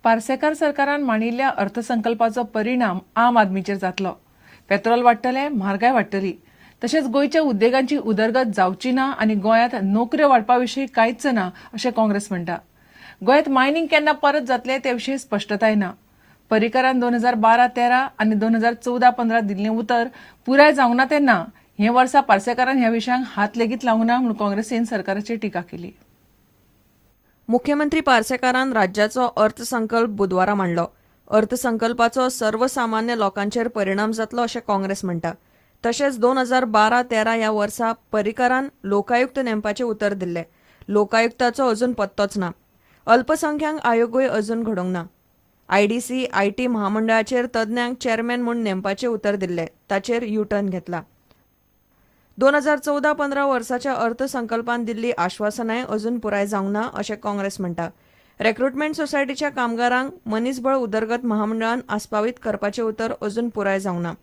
पार्सेकार सरकारान मांडिल्ल्या अर्थसंकल्पाचो परिणाम आम आदमीचेर जातलो. पेट्रोल वाडटले, म्हारगाय वाडटली. तशेंच गोंयच्या उद्देगांची उदरगत जावची ना आनी गोंयांत नोकऱ्यो वाडपा विशीं कांयच ना अशें काँग्रेस म्हणटा. गोंयांत मायनिंग केन्ना परत जातले ते विशीं स्पश्टताय ना. पर्रीकारान 2012-13 आनी 2014-15 दिल्लें उतर पुराय जावंक ना तेन्ना हे वर्सा पार्सेकारान ह्या विशयांक हात लेगीत लावंक ना म्हूण काँग्रेसीन सरकाराचेर टिका केली. मुख्यमंत्री पार्सेकारान राज्याचो अर्थसंकल्प बुधवारा मांडलो. अर्थसंकल्पाचो सर्वसामान्य लोकांचेर परिणाम जातलो अशें काँग्रेस म्हणटा. तशेंच 2012-13 ह्या वर्सा पर्रीकारान लोकायुक्त नेमपाचें उतर दिल्लें. लोकायुक्ताचो अजून पत्तोच ना. अल्पसंख्यांक आयोगूय अजून घडोवंक ना. आयडीसी आयटी महामंडळाचेर तज्ञांक चेअरमॅन म्हूण नेमपाचें उतर दिल्लें. ताचेर यू-टर्न घेतला. 2014-15 वर्साच्या अर्थसंकल्पान दिल्ली आश्वासनाय अजून पुराय जावंक ना अशें काँग्रेस म्हणटा. रिक्रुटमेंट सोसायटीच्या कामगारांक मनीसबळ उदरगत महामंडळान आस्पावीत करपाचें उतर अजून पुराय जावंक ना.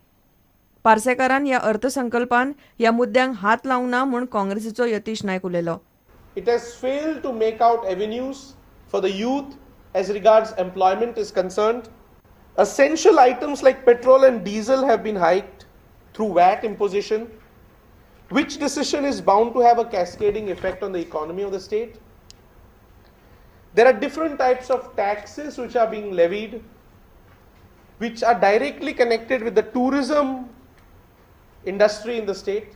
पार्सेकारान ह्या अर्थसंकल्पान ह्या मुद्द्यांक हात लावंक ना म्हूण काँग्रेसीचो यतीश नायक उलयलो. It has failed to make out avenues for the youth as regards employment is concerned. Essential items like petrol and diesel have been hiked through VAT imposition, which decision is bound to have a cascading effect on the economy of the state. There are different types of taxes which are being levied, which are directly connected with the tourism industry in the state,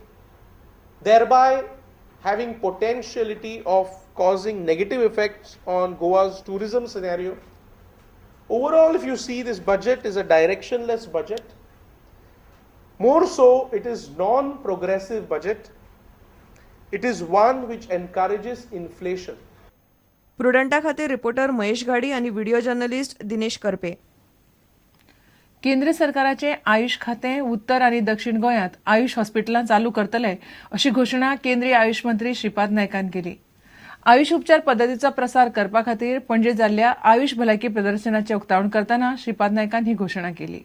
thereby having potentiality of causing negative effects on Goa's tourism scenario. Overall, if you see, this budget is a directionless budget. More so, it is non-progressive budget. It is one which encourages inflation. प्रुडंटा खातीर reporter Mahesh गाडी आनी video journalist Dinesh Karpe. केंद्र सरकाराचे आयुष खातें उत्तर आनी दक्षिण गोंयांत आयुष हॉस्पिटलां चालू करतले अशी घोशणा केंद्रीय आयुष मंत्री श्रीपाद नायकान केली. आयुष उपचार पद्दतीचो प्रसार करपा खातीर पणजे जाल्ल्या आयुष भलायकी प्रदर्शनाचें उक्तावण करतना श्रीपाद नायकान ही घोशणा केली.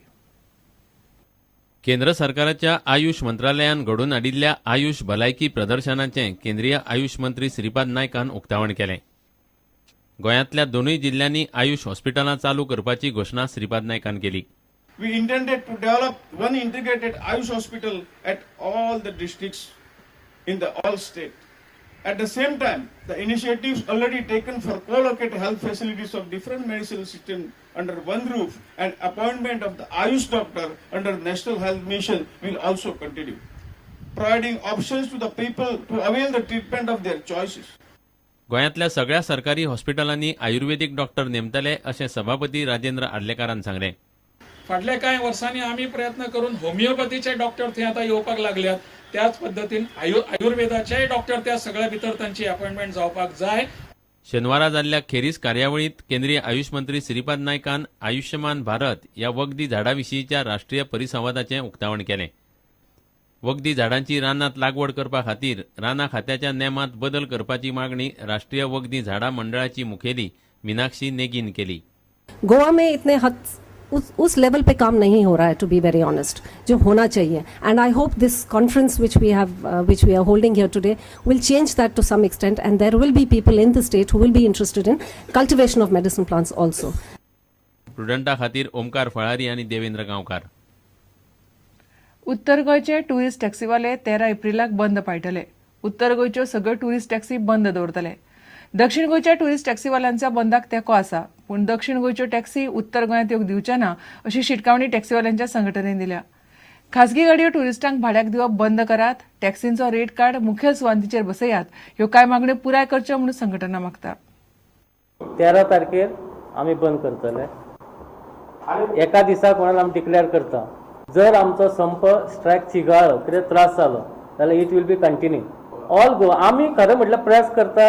केंद्र सरकाराच्या आयुष मंत्रालयान घडोवन हाडिल्ल्या आयुष भलायकी प्रदर्शनाचें केंद्रीय आयुष मंत्री श्रीपाद नायकान उक्तावण केलें. गोंयांतल्या दोनूय जिल्ल्यांनी आयुष हॉस्पिटलां चालू करपाची घोशणा श्रीपाद नायकान केली. We intended to develop one integrated Ayush hospital at all the districts in the all state. At the same time, the initiatives already taken for co-located health facilities of different medical systems under one roof and appointment of the Ayush doctor under National Health Mission will also continue, providing options to the people to avail the treatment of their choices. गोंयांतल्या सगळ्या सरकारी हॉस्पिटलांनी आयुर्वेदीक doctor नेमतले अशें सभापती राजेंद्र आर्लेकारान सांगलें. फाटल्या कांय वर्सांनी आमी प्रयत्न करून होमिओपॅथीचे डॉक्टर थंय आतां येवपाक लागल्यात. त्याच पद्दतीन आयुर्वेदाचे डॉक्टर त्या सगळ्या भितर तांची अपॉइंटमेंट जावपाक जाय. शेनवारा जाल्ल्या खेरीज कार्यावळींत केंद्रीय आयुष मंत्री श्रीपाद नायकान आयुष्यमान भारत ह्या वखदी झाडां विशींच्या राष्ट्रीय परिसंवादाचें उक्तावण केलें. वखदी झाडांची रानांत लागवड करपा खातीर रानां खात्याच्या नेमांत बदल करपाची मागणी राष्ट्रीय वखदी झाडां मंडळाची मुखेली मीनाक्षी नेगीन केली. गोवा में इतने हद उस लेवल पे काम नहीं हो रहा है, टू बी वेरी ऑनेस्ट, जो होना चाहिए. And I hope this conference which we are holding here today will change that to some extent, and there will be people in the state who will be interested in cultivation of medicine plants also. प्रुडंटा खातीर ओमकार फळारी आनी देवेंद्र गांवकार. उत्तर गोंयचे tourist टॅक्सीवाले 13 एप्रिलाक बंद पाळटले. उत्तर गोंयच्यो सगळ्यो tourist taxi बंद दवरतले. दक्षिण गोंयच्या ट्युरिस्ट टॅक्सीवाल्यांच्या बंदाक तेंको आसा, पूण दक्षिण गोंयच्यो टॅक्सी उत्तर गोंयांत येवंक दिवचे ना अशी शिटकावणी टॅक्सीवाल्यांच्या संघटनेन दिल्या. खासगी गाडयो ट्युरिस्टांक भाड्याक दिवप बंद करात, टॅक्सींचो रेट कार्ड मुखेल सुवातींचेर बसयात, ह्यो कांय मागण्यो पुराय करच्यो म्हणून संघटना मागता. 13 तारखेर आमी बंद करतले. एका दिसाक म्हणून आमी डिक्लेअर करता. जर आमचो संप स्ट्रायक चिगाळ्ळो, कितें त्रास जालो जाल्यार it will be continue. All Goa आमी खरें म्हटल्यार प्रेस करता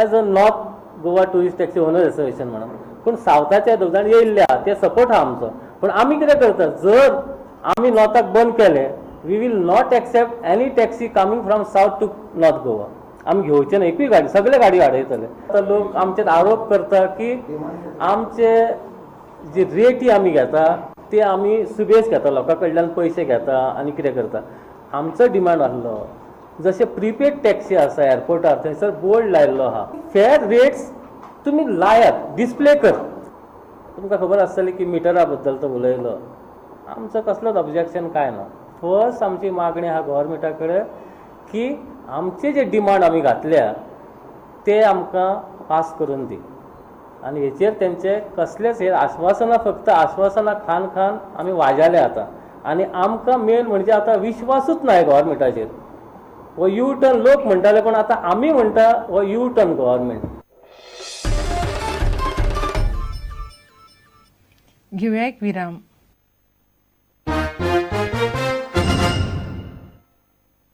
as a North Goa tourist taxi owners association म्हणून, पूण सावथाचे दोग जाण येयल्ले आहा ते सपोर्ट आहा आमचो. पूण आमी कितें करता, जर आमी नॉर्थाक बंद केले, we will not accept any taxi coming from South to North Goa. आमी घेवचे ना एकूय गाडी, सगळे गाडी वाडयतले. आतां लोक आमचेर आरोप करता की आमचे जी रेटी आमी घेता ते आमी सुबेज घेता, लोकां कडल्यान पयशे घेता आनी कितें करता. आमचो डिमांड आसलो जशे प्रिपेड टॅक्सी आसा एअरपोर्टार थंयसर बोर्ड लायल्लो आहा, फेअर रेट्स तुमी लायात, डिस्प्ले कर. तुमकां खबर आसतली की मिटरा बद्दल तो उलयलो. आमचं कसलोच ऑब्जेक्शन काय ना. फर्स्ट आमची मागणी आहा गव्हर्मेंटा कडेन की आमचे जे डिमांड आमी घातल्या ते आमकां पास करून दी. आनी हेचेर तेंचे कसलेच हे आश्वासनां फक्त आश्वासनां खान खान आमी वाजाले आतां. आनी आमकां मेन म्हणजे आतां विश्वासूच ना गव्हर्मेंटाचेर. हो यू टर्न लोक म्हणटाले पण आतां आमी म्हणटा हो यू टर्न गव्हर्मेंट. घेऊया एक विराम.